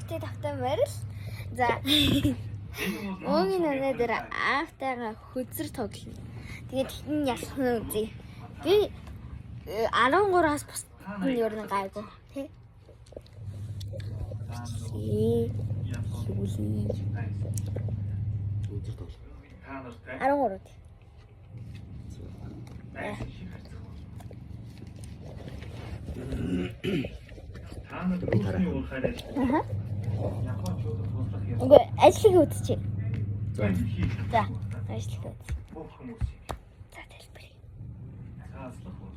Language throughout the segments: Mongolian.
бити тавтамаар л. За. Өөгийн нанаа дээр аавтайгаа хөзөр тоглоно. Тэгээд хин ялах нь үзье. Би 13-аас бусд нь ер нь гайгүй тий. Хөвлөе. Хөзөр тоглоно. 13 тий. Таанад рүүхний уурхаарай. Үгүй ажлыг үзчихье. За. За, ажлыг үз. Бүх хүмүүсийг За, тэлбэрье. цааслах бол.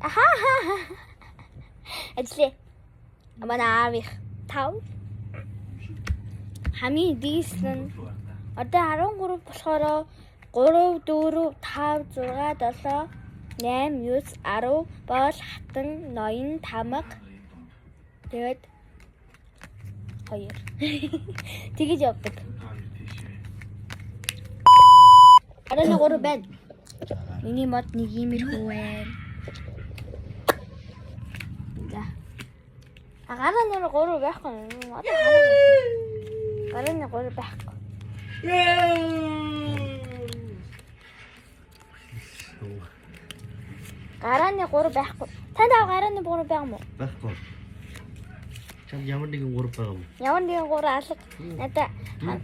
Аха. Ажлаа. Манай аавих 5. Хамгийн дийс нь одоо 13 болохоор 3 4 5 6 7 8 9 10 бол хатан ноён тамга тэгээд 2 тэгэж явдаг. 13 байна. Миний мод нэг иймэрхүү байна. За. Гараа нэр 3 байхгүй. Одоо гараа нэр 3 байхгүй. Гарааны 3 байхгүй. Танд гарааны 3 байгаа мó? Байхгүй. Чам ямар нэгэн 3 байгаа юм. Ямар нэгэн 3 алга. Надаа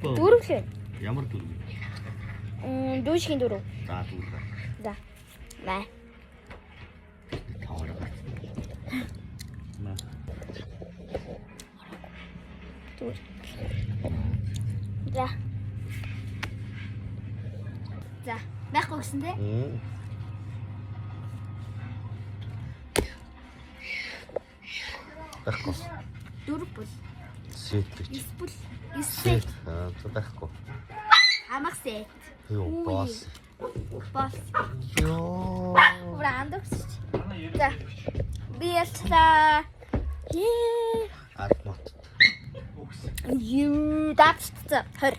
4 л байна. Ямар 4? Дүүшгийн 4. За 4. За. Бай. Таварга. Маа. За. За. Байхгүй гэсэн тий? Байхгүй. 4 бол. Сет гэж. 9 бол. 9 Сет. Байхгүй. Хамаг сет. Юу бос. Бос. Ёо. Урандагч. За. Би ялчлаа. Ее. Армот. Юу дабцтай 20.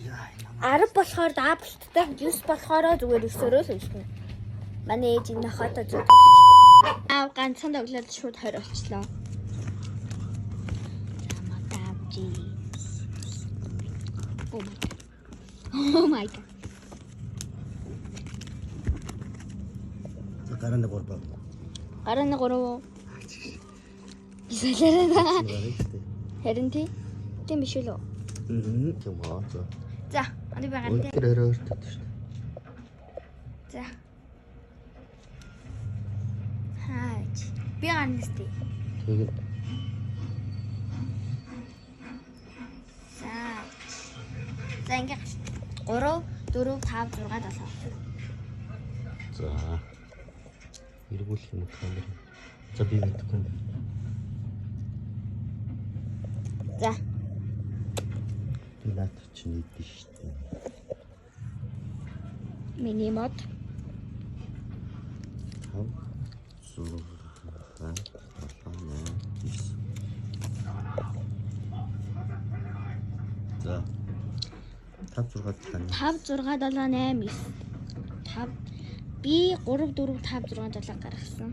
Яа, 10 болохоор даблттай, 9 болохоор зүгээр өсөрөө л үлдэнэ. Манай ээж энэ хатаа зүг. Аа ганцхан тоглоод шууд 20 болчихлоо. Заматавжи. Oh my god. Гарааны 3 баг. Гарааны 3. Бисэлэрээ. Харин тийм биш үү? Тийм аа. За, ани байгаа тийм. Тэр өрөөд шүү. За. Хаач. Би ганцтай. Тэгээд За. За ингээ 3 4 5 6 7. за. Эргүүлэх юм камер. За би мэдгүй. За. Наад чинь идэв шүү дээ. Миний мод. Хав. Суу. За. 5 6 тань. 5 6 7 8 9. 5 би 3 4 5 6 7 гаргасан.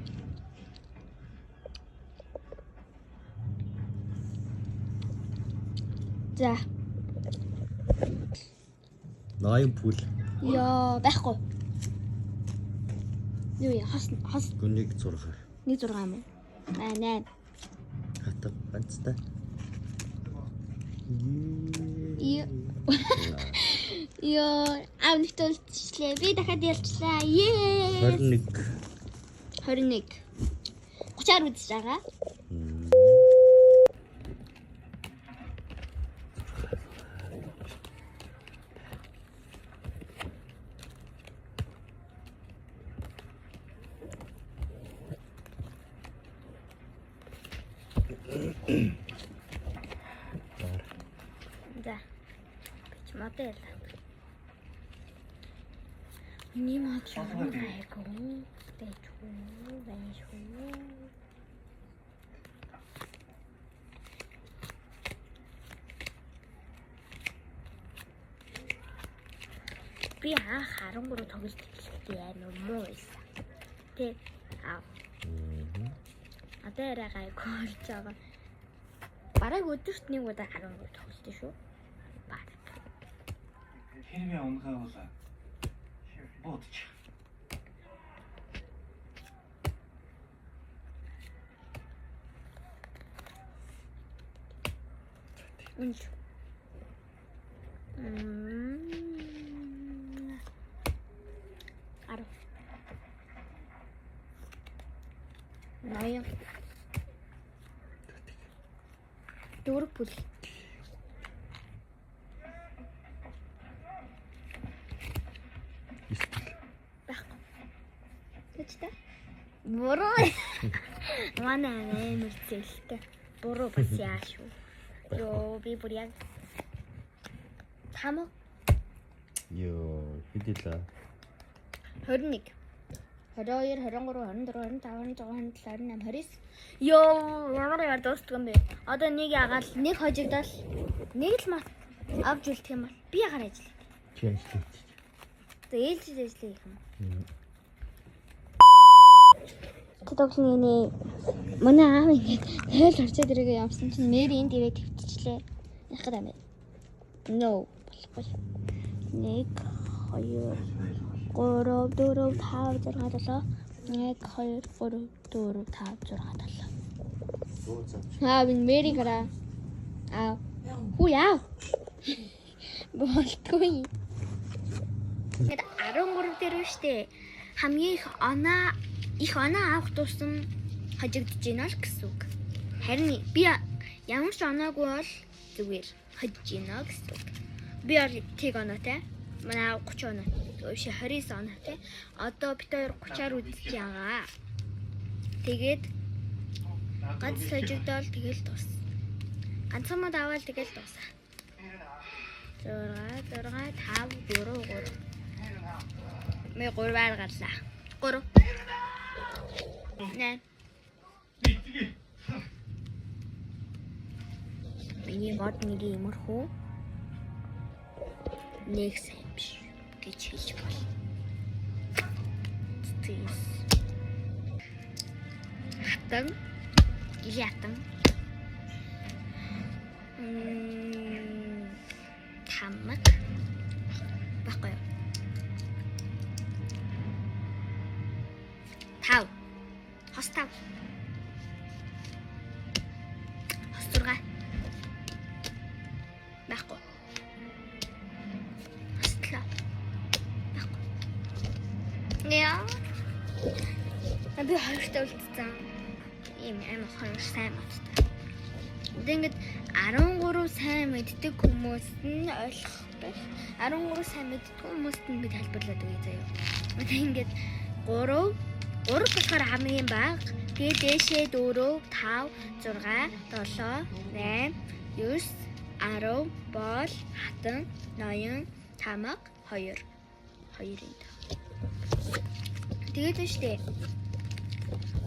За. Ноён пул. Яа, байхгүй. Юу яа, хас Гүнийг 6. 1 6 юм уу? 8. Хатаг ганцтай. Ёо, авнигт үлдчихлээ. Би дахиад ялчлаа. Ее. 21. 21. 30-аар үзэж байгаа. За. Бич модель. Миний мод айгуу. Тэчүү, байшгүй. Би 13 тоглолт эхлэхдээ амар муу байсан. Тэ аа. Одоо арай гайгүй болж байгаа. Бараг өдөрт нэг удаа 13 тоглолт шүү. Бараг. Хэрвээ унгаа бол бодчих. Унж. Аро. Наяа. Дөрөв бүл. Байхгүй. Тэчтэй. Буруу. Манай амар зэлтэй. Буруу бас яа шүү. Йоо би бүр яг тамаа Йоо, хэдэлээ. 21 22 23 24 25 26 27 28 29. Йоо, ямар яар дуустдаг юм бэ? Одоо нэг ягаал, нэг хожигдол, нэг л мат авч үлдэх юм бол би ягаар ажиллах. Чи ажиллах. Тэгээ ээлжид ажиллах юм. Мм. Тоглоны манай аав ингээд хэл орчод ирэх юмсан чинь нэр энд ирээ твтчихлээ. Яах гэдэг юм бэ? No, болохгүй. 1 2 3 4 5 6 7 1 2 3 4 5 6 7 би мэри гара хүү яа болтгүй. Ингээд 13 дээр штэ хамгийн их оноо авах тусам хожигдож байна л гэсэн үг. Харин би ямар ч оноогүй бол зүгээр хожиж байна гэсэн үг. Би бол тэг оноотой. Манай 30 оноо. Өөшө 29 оноотой. Одоо бит 30-аар үзэж байгаа. Тэгээд ганц хожигдол тэгэл дуус. Ганцхан мод аваад тэгэл дуусаа. 6 5 4 3 Ми 3-аар гарлаа. 3 8 Миний мод нэг юмрхүү нэг сайн биш гэж хэлж байна. Тэс. Хатан ятан тамак баггүй. Тав. Хостав. Хостурга. Баггүй. Хостла. Баггүй. Яа. Би хоёртой үлдсэн. Ийм амар хоёр сайн мэдтэй. Ингээд 13 сайн мэддэг хүмүүст нь ойлгох байх. 13 сайн мэддэг хүмүүст нь би тайлбарлаад өгье заяа. Ингээд 3 болохоор хамгийн бага. Тэгээд дээшээ 4 5 6 7 8 9 10 бол хатан ноён тамаг 2 2-ын. Тэгээд нь штэ.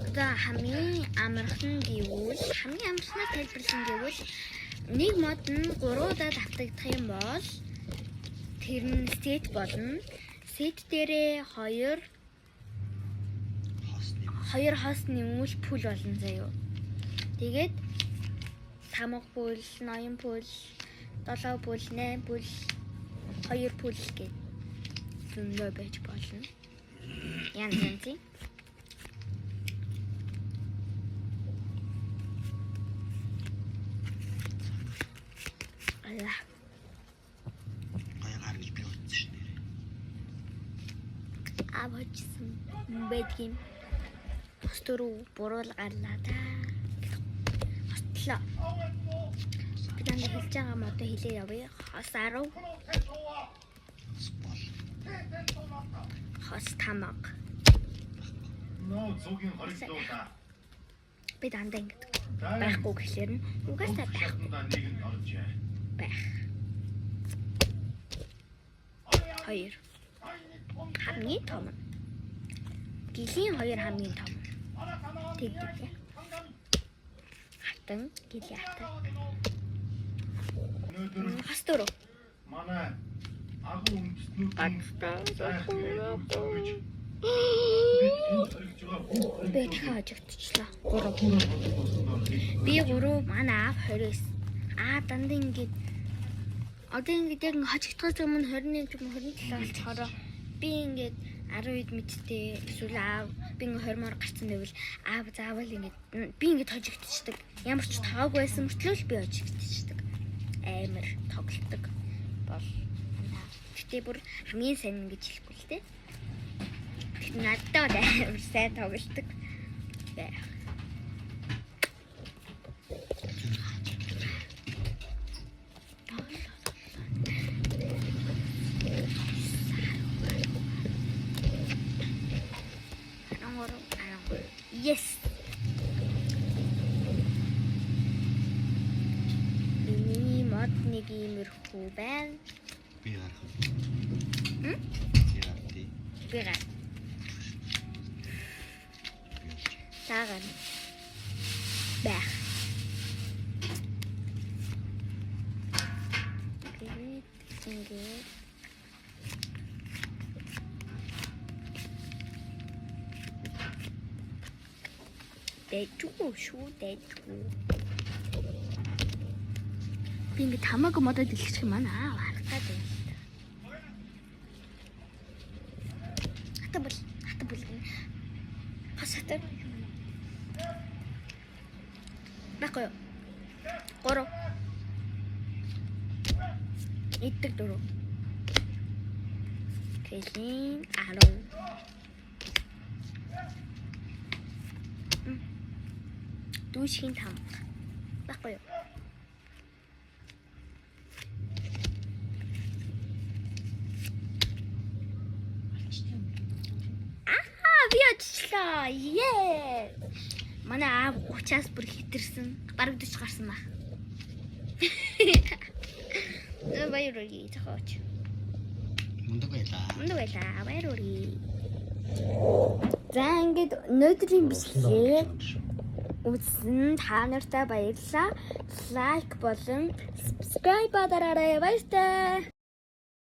Одоо хамгийн амархан гэвэл хамгийн амархнаа тайлбарлан гэвэл нэг мод нь 3 удаа давтагдах юм бол тэр нь сет болно. Сет дээрээ 2 хост нэмүүл пул болно заяа. Тэгээд тамга пул, ноён пул, 7 пул, 8 пул, 2 пул гэх зөндөө байж болно. Янз янзын. Ала. Гайгаар гэж би бодсон шнэ. Авчихсан бэдгим. Хостөрөө буруул гарлаа та. Хостлоо. Би танд хэлж байгаа модоо хэлээ явъя. Хос 10. Хос тамаг. Нөө цугийн хоригдлуулаа. Би дандаа ингэдэг. Байхгүй гэхлээр нь угаасаа байхгүй. Нэгэнд оржээ. Байх. 2. Хамгийн том. Гэлийн 2 хамгийн том. Тэгдэг. Хатан гэлээ хатан. Өнөөдөр Хостөрөө. манай агуу үндэстнүүд Ганцтай. Би дахиад хожигдчихлаа. 3. Би 3, манай аав 29. Дандаа ингээд одоо ингээд яг хожигдохоос өмнө 21 ч юм уу 27 болчихороо би ингээд 12-д мэдтэй эсвэл аав би ингээд 20-оор гарсан байвал аав заавал ингээд би ингээд хожигдчихдаг. Ямар ч тоог байсан мөртлөө л би хожигдчихдаг. Амар тоглолдог бол гэтээ бүр хамгийн сайн гэж хэлэхгүй л дээ. Надад амар сайн тоглолдог байх. Yes. Миний мод нэг иймэрхүү байна. Би гарах. Хм? Би гар. Таган. Бах. Ингээд. Дэжгүй шүү дэжгүй. Би ингээд хамаагүй модод дэлгэчих юм аа харагдаад байна. Хата бол хасата. Баггүй. 3. Иддэг 4. Кэлин 10. Дүүшгийн 5. Баггүй. Би очлоо. Ее. Манай аав 30-аас бүр хитэрсэн. Бараг 40 гарсан ба. Баярыг зохиоч. Мундаг байлаа. Баярыг. За ингээд өнөөдрийн бичлэгээ үзсэн та нартай баярлалаа. Лайк болон subscribe дараарай. Баярлалаа.